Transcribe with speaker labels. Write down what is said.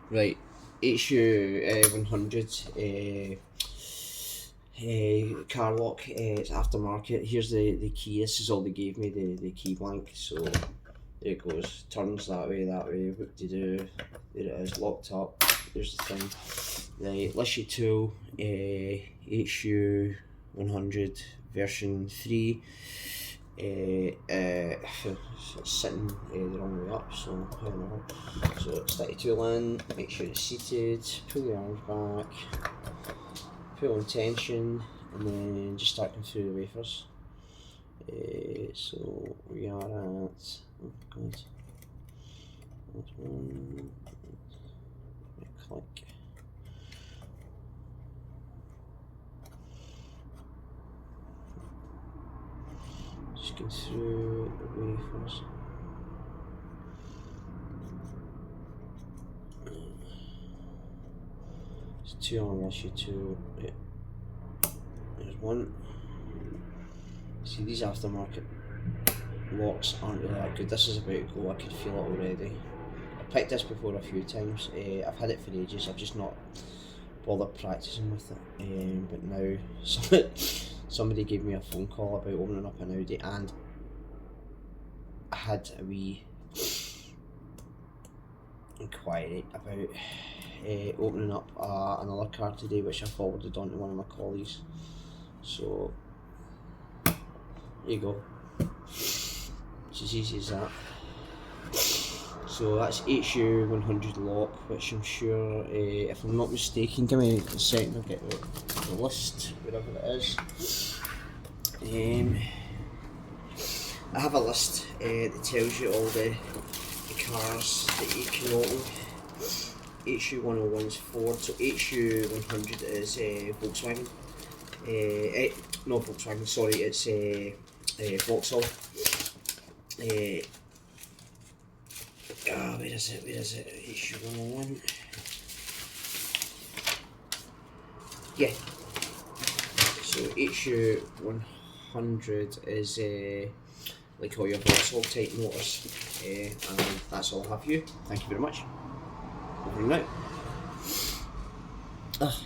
Speaker 1: Right, hu100 car lock. It's aftermarket. Here's the key. This is all they gave me, the key blank. So there it goes. Turns that way, what to do. There it is, locked up. There's the thing. The lishi tool, hu100 version 3. It's sitting the wrong way up, so whatever. So stick your tool in, make sure it's seated, pull the arms back, pull on tension, and then just start going through the wafers. So we are at, oh god, that's one, click. Just go through the wafers. There's two on lishi, two. Yeah. There's one. See, these aftermarket locks aren't really that good. This is about to go, I could feel it already. I picked this before a few times. I've had it for ages, I've just not bothered practicing with it. But now somebody gave me a phone call about opening up an Audi, and I had a wee inquiry about opening up another car today, which I forwarded on to one of my colleagues. So there you go, it's as easy as that. So that's hu100 lock, which I'm sure, if I'm not mistaken, give me a second, I'll get the list, wherever it is. I have a list that tells you all the cars that you can open. hu101 is Ford, so hu100 is Volkswagen. Not Volkswagen, sorry, it's Vauxhall. Where is it? hu101. Yeah. So hu100 is like all your Vauxhall type motors, and that's all I have for you. Thank you very much. Over and out.